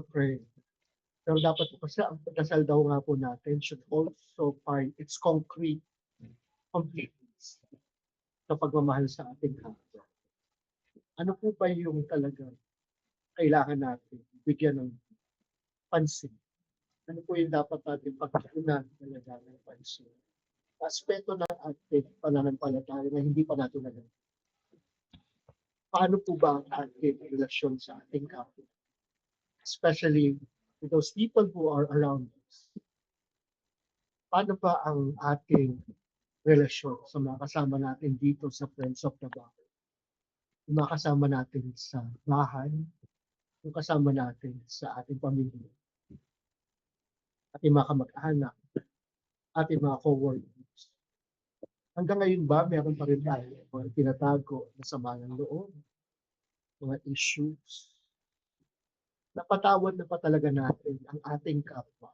pray. Pero dapat po kasi ang pagdasal daw nga po natin should also find its concrete completeness sa pagmamahal sa ating kapwa. Ano po ba yung talagang kailangan natin bigyan ng pansin? Ano po yung dapat natin pagkukunan talaga ng pansin? Aspeto ng ating pananampalataya na hindi pa natin alam. Paano po ba ang ating relasyon sa ating kapwa? Especially with those people who are around us. Paano ba ang ating relasyon sa mga kasama natin dito sa Friends of the Bahay? Yung mga kasama natin sa bahay, yung kasama natin sa ating pamilya, ating mga kamag-anak, ating mga co-workers. Hanggang ngayon ba, meron pa rin tayo mga tinatago na sama ng loob, mga issues. Napatawad na pa talaga natin ang ating kapwa.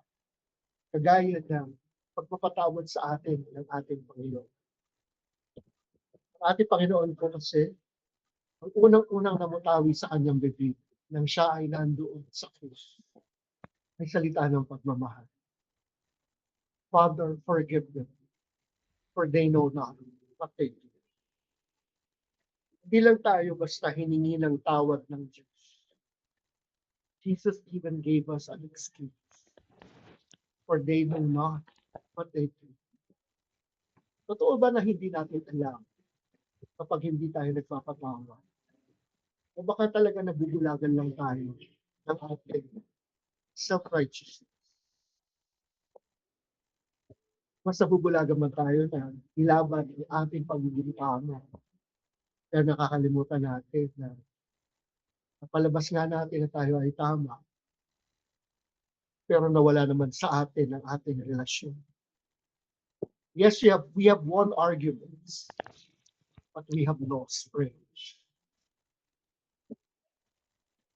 Kagaya ng pagpapatawad sa atin ng ating Panginoon. Ang ating Panginoon po kasi, ang unang-unang namutawi sa kanyang bibig nang siya ay nandoon sa krus, ay salita ng pagmamahal. Father, forgive them, for they know not what they do. Hindi lang tayo basta hiningi ng tawad ng Diyos. Jesus even gave us an excuse, for they know not what they do. Totoo ba na hindi natin alam kapag hindi tayo nagpapatawad? O baka talaga nabubulagan lang tayo ng ating self-righteousness? Mas nabubulagan man tayo na ilaban ang ating pagiging tama. Pero nakakalimutan natin na napalabas nga natin na tayo ay tama. Pero nawala naman sa atin ang ating relasyon. Yes, we have won arguments, but we have lost friends.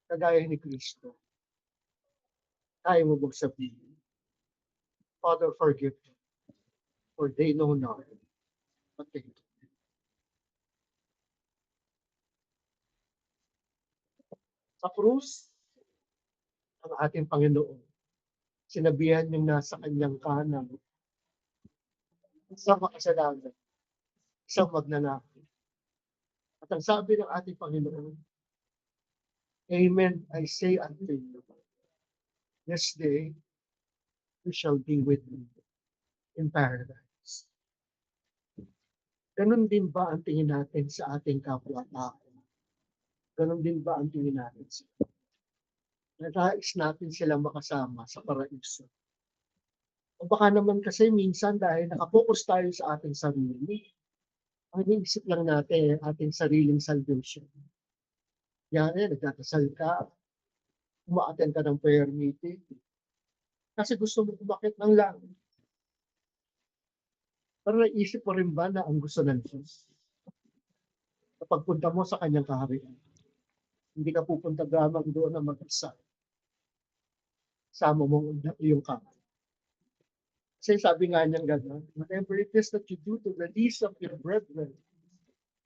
Kagaya ni Kristo, kaya mo bang sabihin, Father, forgive them, for they know not what they do. Sa krus, ang ating Panginoon, sinabihan niyang nasa kanyang kanan, isang makasalanan, isang magnanakaw. At ang sabi ng ating Panginoon, Amen, I say unto you, this day you shall be with me in paradise. Ganon din ba ang tingin natin sa ating kapwa-tao? Ganon din ba ang tingin natin sa nais natin silang makasama sa paraiso? O baka naman kasi minsan dahil nakapokus tayo sa ating sarili, ang iniisip lang natin ang ating sariling salvation. Yan, nagdadasal ka, umaattend ka ng prayer meeting, kasi gusto mo umakit ng langit. Pero naisip mo rin ba na ang gusto ng Diyos? Kapag punta mo sa kanyang kaharian, hindi ka pupunta lamang doon na mag-isa. Sama mo ang iyong kapwa. Kasi sabi nga niyang gano'n, whatever it is that you do to the least of your brethren,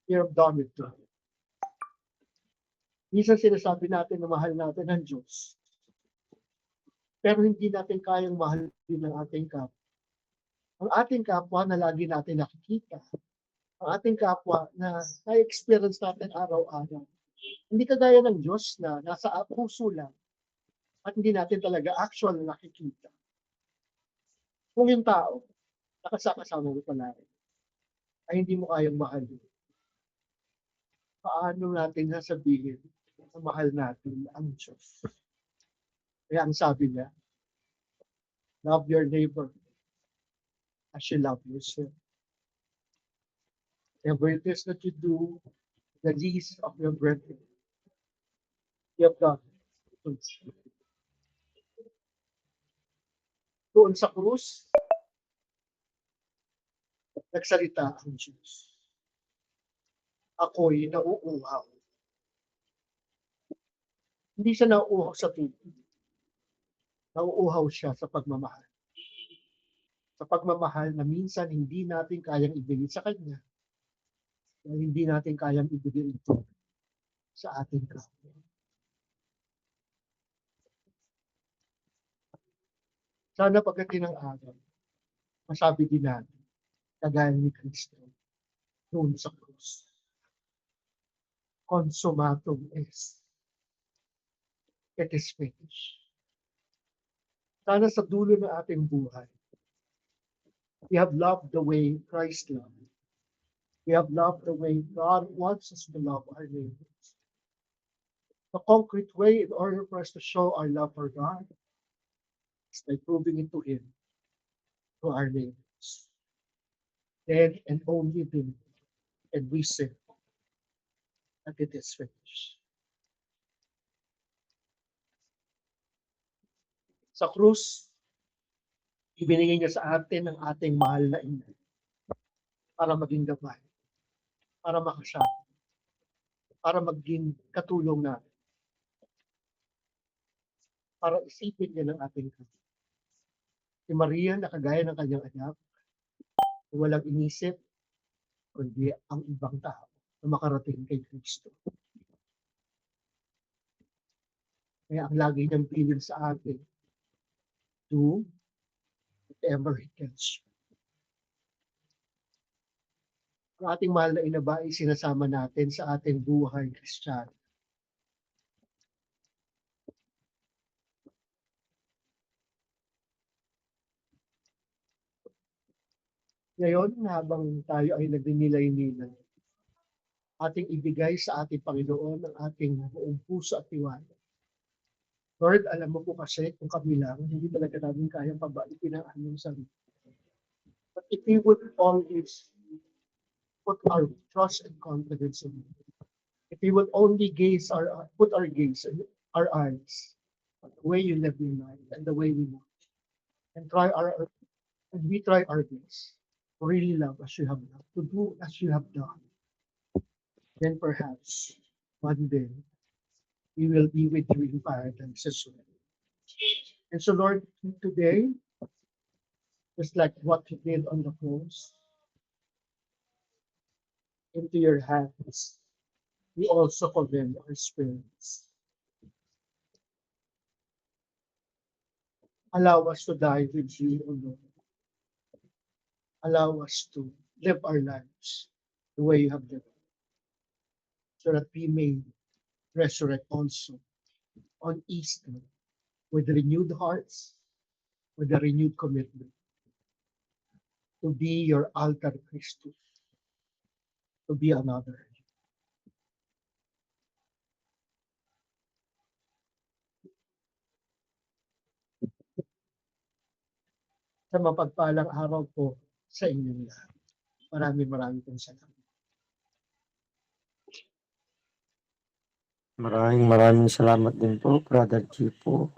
you have done it to him. Minsan sinasabi natin na mahal natin ang Diyos. Pero hindi natin kayang mahal din ang ating kapwa. Ang ating kapwa na lagi natin nakikita. Ang ating kapwa na na-experience natin araw-araw. Hindi kagaya ng Diyos na nasa puso lang at hindi natin talaga actual na nakikita. Kung yung tao, nakasama-sama mo palagi, ay hindi mo kayang mahalin. Paano natin sasabihin na mahal natin ang Diyos? Kaya ang sabi niya, love your neighbor as you love yourself. Whatever it is that you do, the least of your brethren, you have done it. Doon sa krus, nagsalita ang Diyos. Ako'y nauuhaw. Hindi siya nauuhaw sa tubig. Nauuhaw siya sa pagmamahal. Sa pagmamahal na minsan hindi natin kayang ibigay sa Kanya. Na hindi natin kayang ibigay ito sa ating kapwa. Sana pagdating ng araw, masabi din natin, kagaya ni Kristo, doon sa krus, consummatum est. It is finished. Sana sa dulo ng ating buhay, we have loved the way Christ loved. We have loved the way God wants us to love our neighbors. The concrete way in order for us to show our love for God is by proving it to Him, to our neighbors. Then and only then can we say that it is finished. Sa krus, ibinigay niya sa atin ang ating mahal na ina para maging gabay, para makasama, para maging katulong natin, para isipin niya ng ating kapatid. Si Maria na kagaya ng kanyang anak, walang inisip, kundi ang ibang tao na makarating kay Kristo. Kaya ang lagi niyang piling sa atin, do whatever He tells you. Ang ating mahal na ina ba ay sinasama natin sa ating buhay Kristiyano. Ngayon, habang tayo ay nagninilay-nilay, ating ibigay sa ating Panginoon ang ating buong puso at tiwala. Lord, alam mo po kasi kung kami lang, hindi talaga namin kayang pabaikin ang aming sarili. But if we would always put our trust and confidence in you, if we would only put our gaze and our eyes on the way you live your life and the way we live, and we try our best to really love as you have loved, to do as you have done, then perhaps one day we will be with you in paradise as well. And so, Lord, today, just like what you did on the cross, into your hands, we also commend our spirits. Allow us to die with you, O Lord. Allow us to live our lives the way you have lived, so that we may resurrect also on Easter with renewed hearts, with a renewed commitment to be your altar Christus, to be another. Sa mapagpalang araw po sa inyong lahat. Maraming pong salamat. Maraming salamat din po, Brother G po.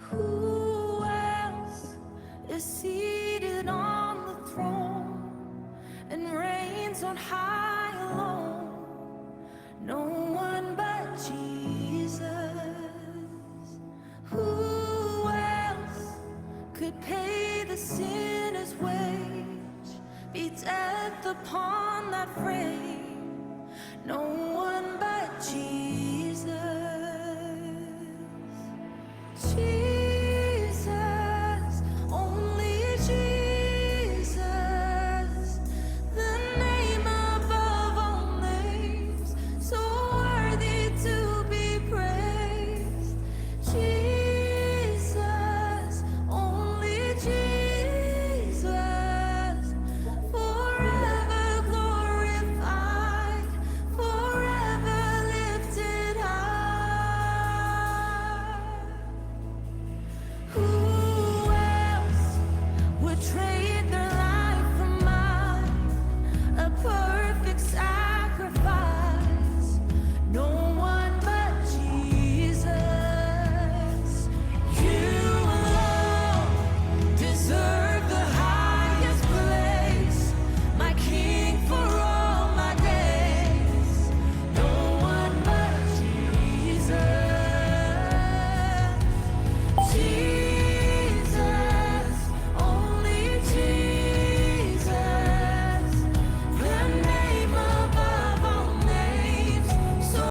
Who else is seated on the throne and reigns on high alone? No one but Jesus. Who else could pay the sinner's wage, be death upon that frame? No one but Jesus. Jesus.